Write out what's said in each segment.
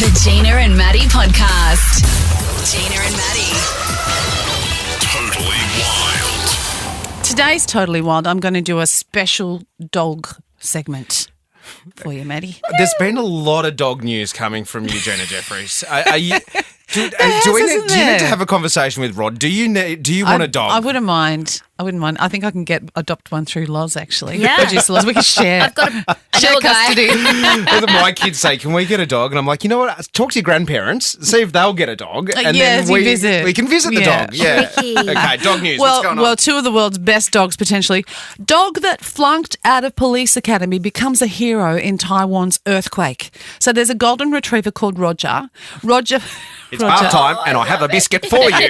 The Gina and Matty podcast. Gina and Matty. Totally wild. Today's Totally Wild, I'm going to do a special dog segment for you, Matty. There's been a lot of dog news coming from you, Gina Jeffries. Do you need to have a conversation with Rod? Do you want a dog? I wouldn't mind. I think I can adopt one through Loz, actually. Yeah. Produce Loz. We can share. I've got a share custody. My kids say, "Can we get a dog?" And I'm like, you know what? Talk to your grandparents, see if they'll get a dog, and then we can visit the dog. Yeah. Okay. Dog news. What's going on? Well, two of the world's best dogs potentially. Dog that flunked out of police academy becomes a hero in Taiwan's earthquake. So there's a golden retriever called Roger. It's bath time, and I have a biscuit for you.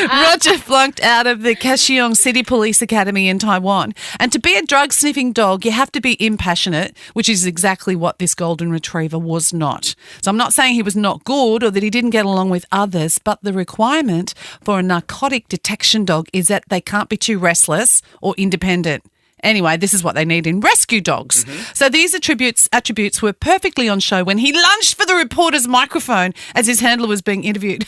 Roger flunked out of the Kaohsiung City Police Academy in Taiwan. And to be a drug-sniffing dog, you have to be impassionate, which is exactly what this golden retriever was not. So I'm not saying he was not good or that he didn't get along with others, but the requirement for a narcotic detection dog is that they can't be too restless or independent. Anyway, this is what they need in rescue dogs. So these attributes were perfectly on show when he lunged for the reporter's microphone as his handler was being interviewed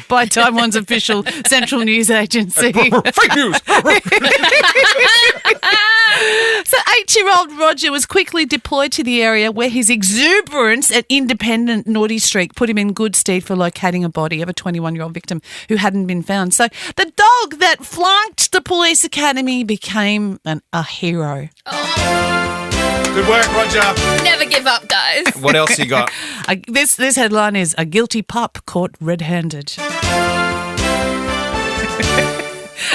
by Taiwan's official central news agency. Fake news. So 8-year-old Roger was quickly deployed to the area where his exuberance and independent naughty streak put him in good stead for locating a body of a 21-year-old victim who hadn't been found. So the dog that flunked the police academy became a hero. Good work, Roger. Never give up, guys. What else you got? This headline is "A Guilty Pup Caught Red-Handed."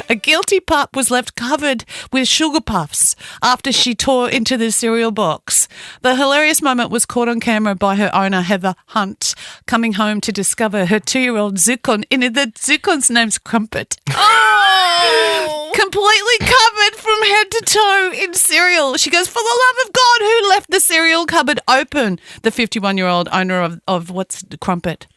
A guilty pup was left covered with sugar puffs after she tore into the cereal box. The hilarious moment was caught on camera by her owner, Heather Hunt, coming home to discover her 2-year-old Zukon, the Zukon's name's Crumpet. Oh! Completely covered from head to toe in cereal. She goes, "For the love of God, who left the cereal cupboard open?" The 51-year-old owner of what's the Crumpet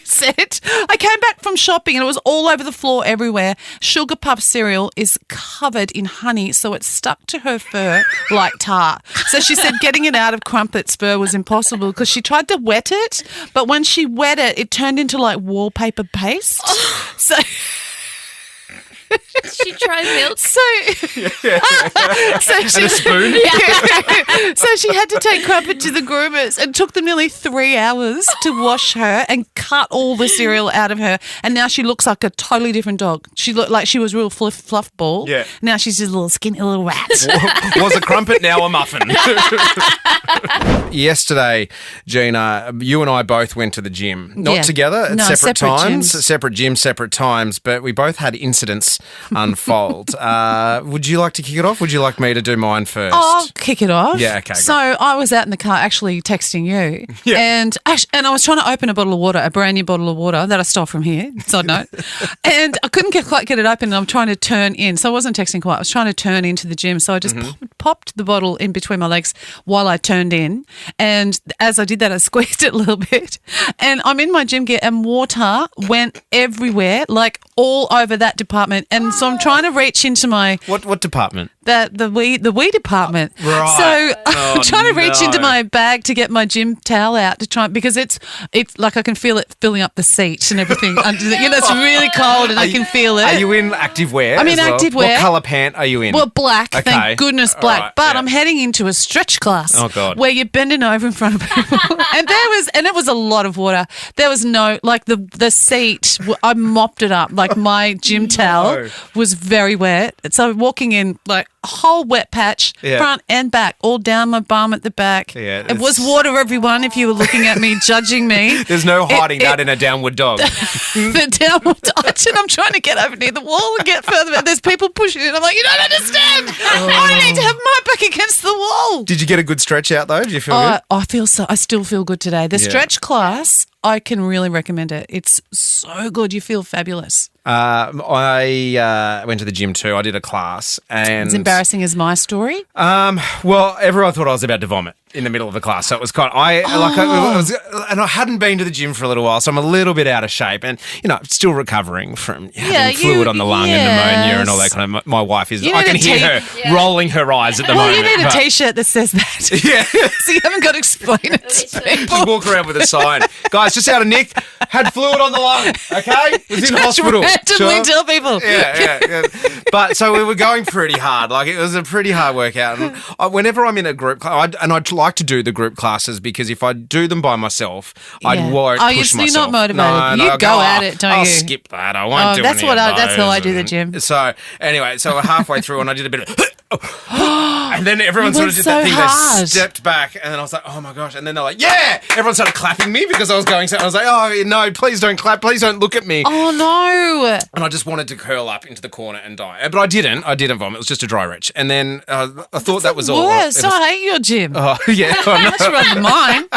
said, "I came back from shopping and it was all over the floor everywhere. Sugar Puff cereal is covered in honey, so it stuck to her fur like tar." So she said getting it out of Crumpet's fur was impossible because she tried to wet it, but when she wet it, it turned into like wallpaper paste. So... She tried milk. So she, And a spoon? So she had to take Crumpet to the groomers and took them nearly 3 hours to wash her and cut all the cereal out of her. And now she looks like a totally different dog. She looked like she was a real fluff ball. Yeah. Now she's just a little skinny little rat. Was a Crumpet now a muffin? Yesterday, Gina, you and I both went to the gym. Not together, at separate times. Gyms. Separate gyms, separate times, but we both had incidents unfold. Would you like to kick it off? Would you like me to do mine first? I'll kick it off. Yeah, okay. So I was out in the car actually texting you. Yeah. And I was trying to open a bottle of water, a brand new bottle of water that I stole from here, side note. And I couldn't quite get it open and I'm trying to turn in. So I wasn't texting quite. I was trying to turn into the gym. So I just popped the bottle in between my legs while I turned in. And as I did that, I squeezed it a little bit. And I'm in my gym gear and water went everywhere, like all over that department. And so I'm trying to reach into my... What department? The wee department. Right. So I'm trying to reach into no. my bag to get my gym towel out to try, because it's like I can feel it filling up the seat and everything. It's really cold and I can feel it. Are you in active wear? I'm in active wear. What colour pant are you in? Well, black. Okay. Thank goodness, black. Right, but yeah. I'm heading into a stretch class. Oh, God. Where you're bending over in front of people, and it was a lot of water. There was no the seat. I mopped it up. Like my gym towel was very wet. So walking in like a whole wet patch, front and back, all down my bum at the back. Yeah, it was water, everyone. If you were looking at me, judging me, there's no hiding that in a downward dog. The downward dodge, and I'm trying to get over near the wall and get further. But there's people pushing it. I'm like, you don't understand. I need to have my back against the wall. Did you get a good stretch out though? Did you feel good? I still feel good today. The stretch class, I can really recommend it. It's so good. You feel fabulous. I went to the gym too. I did a class. And as embarrassing as my story? Well, everyone thought I was about to vomit in the middle of the class. So it was kind of, and I hadn't been to the gym for a little while, so I'm a little bit out of shape and, still recovering from having fluid on the lung and pneumonia and all that kind of, my wife is, I can hear her rolling her eyes at the moment. Well, you need a T-shirt that says that. Yeah. So you haven't got to explain it to people. Just walk around with a sign. Guys, just out of Nick, had fluid on the lung, okay? Was in hospital. Randomly tell people. Yeah. But so we were going pretty hard. Like, it was a pretty hard workout. And whenever I'm in a group class, I'd like to do the group classes because if I do them by myself, I won't push myself. You're not motivated. You go at it, don't you? I'll skip that. I won't do that's any of those. That's how I do the gym. So anyway, we're halfway through and I did a bit of... and then everyone sort of did that thing. Hard. They stepped back and then I was like, oh my gosh. And then they're like, yeah! Everyone started clapping me because I was going so... I was like, oh, no, please don't clap. Please don't look at me. Oh, no. And I just wanted to curl up into the corner and die. But I didn't. I didn't vomit. It was just a dry retch. And then I thought that was all. Worse. I hate your gym. Oh, yeah. Much rather mine.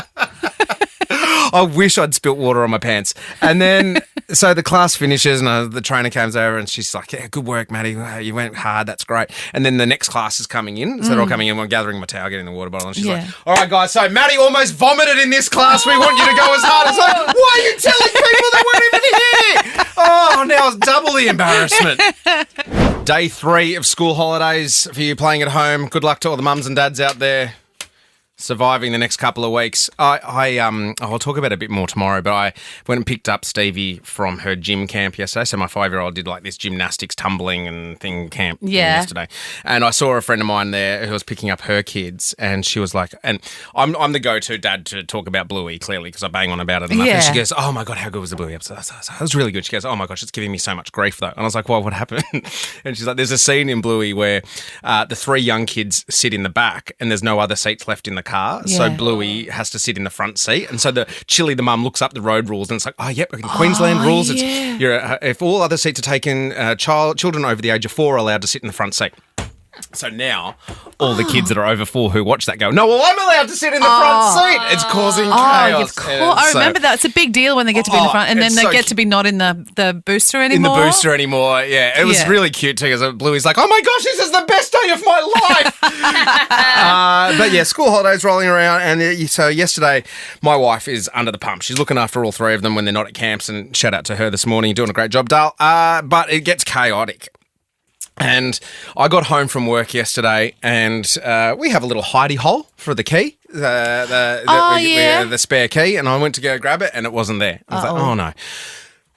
I wish I'd spilt water on my pants. And then, so the class finishes and the trainer comes over and she's like, yeah, good work, Matty. You went hard. That's great. And then the next class is coming in. So they're all coming in. I'm gathering my towel, getting the water bottle. And she's like, all right, guys. So Matty almost vomited in this class. We want you to go as hard as like, why are you telling people they weren't even here? Oh, now it's double the embarrassment. Day 3 of school holidays for you playing at home. Good luck to all the mums and dads out there surviving the next couple of weeks. I'll talk about it a bit more tomorrow, but I went and picked up Stevie from her gym camp yesterday. So my 5-year-old did like this gymnastics tumbling and thing camp thing yesterday. And I saw a friend of mine there who was picking up her kids and she was like, and I'm the go-to dad to talk about Bluey, clearly, because I bang on about it enough. And she goes, oh my God, how good was the Bluey episode? It was really good. She goes, oh my gosh, it's giving me so much grief though. And I was like, well, what happened? And she's like, there's a scene in Bluey where the 3 young kids sit in the back and there's no other seats left in the car. So Bluey has to sit in the front seat. And so the mum looks up the road rules and it's like, oh, yep, in Queensland rules, it's if all other seats are taken, children over the age of 4 are allowed to sit in the front seat. So now all the kids that are over 4 who watch that go, no, well, I'm allowed to sit in the front seat. It's causing chaos. I remember that. It's a big deal when they get to be in the front and then they get to be not in the booster anymore. In the booster anymore, yeah. It was really cute too because Bluey's like, oh my gosh, this is the best day of my life. But yeah, school holidays rolling around. And so yesterday, my wife is under the pump. She's looking after all 3 of them when they're not at camps. And shout out to her this morning. You're doing a great job, Dale. But it gets chaotic. And I got home from work yesterday and we have a little hidey hole for the key, the spare key, and I went to go grab it and it wasn't there. I was like, oh no.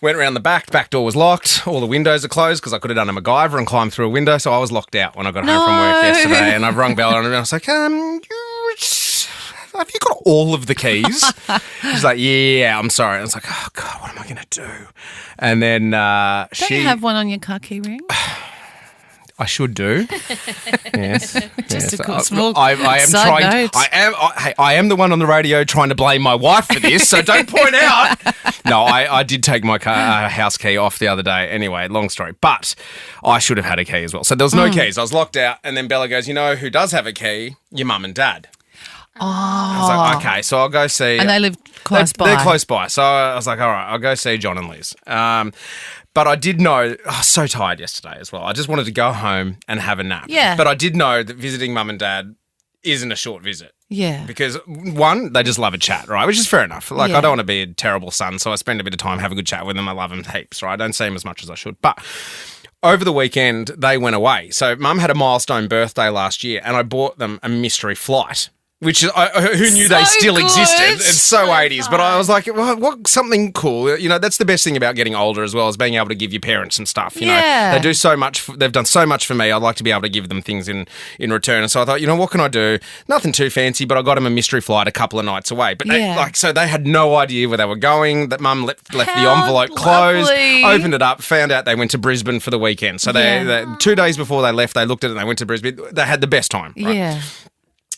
Went around the back door was locked, all the windows are closed because I could have done a MacGyver and climbed through a window, so I was locked out when I got home from work yesterday and I've rung Bella and I was like, have you got all of the keys? She's like, yeah, I'm sorry. I was like, oh God, what am I going to do? And then Don't you have one on your car key ring? I should do. Yes. Just a cool small I am side trying. note. I am the one on the radio trying to blame my wife for this, so don't point out. No, I did take my house key off the other day. Anyway, long story. But I should have had a key as well. So there was no keys. I was locked out, and then Bella goes, you know who does have a key? Your mum and dad. Oh. I was like, okay, so I'll go see. And they live close by. They're close by. So I was like, all right, I'll go see John and Liz. But I did know, I was so tired yesterday as well. I just wanted to go home and have a nap. Yeah. But I did know that visiting mum and dad isn't a short visit. Yeah. Because, one, they just love a chat, right? Which is fair enough. Like, I don't want to be a terrible son, so I spend a bit of time, have a good chat with them. I love them heaps, right? I don't see them as much as I should. But over the weekend, they went away. So mum had a milestone birthday last year, and I bought them a mystery flight. Which who knew they still existed? It's so 80s. But I was like, well, what something cool. You know, that's the best thing about getting older as well, is being able to give your parents some stuff. You know, they do so much. They've done so much for me. I'd like to be able to give them things in return. And so I thought, you know, what can I do? Nothing too fancy, but I got them a mystery flight a couple of nights away. But so they had no idea where they were going. That mum left the envelope closed, opened it up, found out they went to Brisbane for the weekend. So they 2 days before they left, they looked at it and they went to Brisbane. They had the best time. Right? Yeah.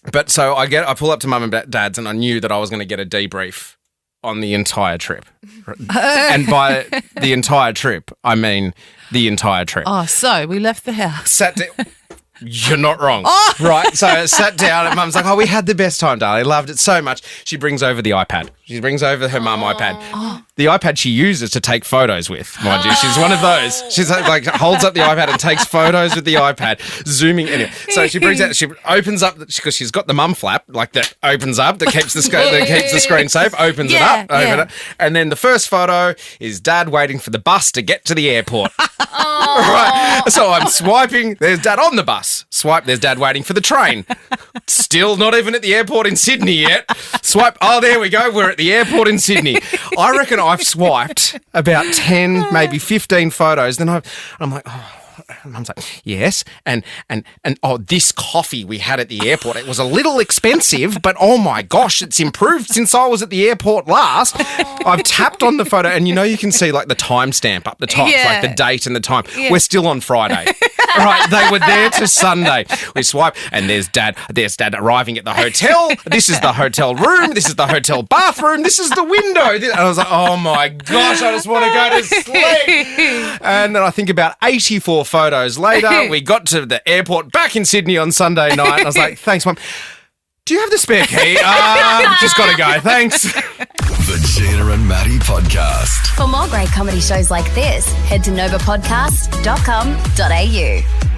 But so I pull up to mum and dad's and I knew that I was going to get a debrief on the entire trip. And by the entire trip, I mean the entire trip. Oh, so we left the house. Sat down. You're not wrong. Oh. Right. So I sat down and mum's like, oh, we had the best time, darling. Loved it so much. She brings over the iPad. She brings over her mum iPad. Oh. the iPad she uses to take photos with, mind you. She's one of those. She's like holds up the iPad and takes photos with the iPad, zooming in it. So she brings out, she opens up, because she's got the mum flap, like that opens up, that keeps the screen safe, opens it up, and then the first photo is Dad waiting for the bus to get to the airport. Right. So I'm swiping, there's Dad on the bus. Swipe, there's Dad waiting for the train. Still not even at the airport in Sydney yet. Swipe, oh, there we go, we're at the airport in Sydney. I reckon I've swiped about 10, maybe 15 photos. Then I'm like, oh. Mum's like, yes, and oh, this coffee we had at the airport, it was a little expensive, but oh my gosh, it's improved since I was at the airport last. I've tapped on the photo, and you can see like the timestamp up the top, like the date and the time. We're still on Friday. Right, they were there to Sunday. We swipe, and there's Dad arriving at the hotel. This is the hotel room. This is the hotel bathroom. This is the window. And I was like, oh my gosh, I just want to go to sleep. And then I think about 84 photos later, we got to the airport back in Sydney on Sunday night. I was like, thanks, Mum. Do you have the spare key? Just got to go. Thanks. The Gina and Matty Podcast. For more great comedy shows like this, head to novapodcast.com.au.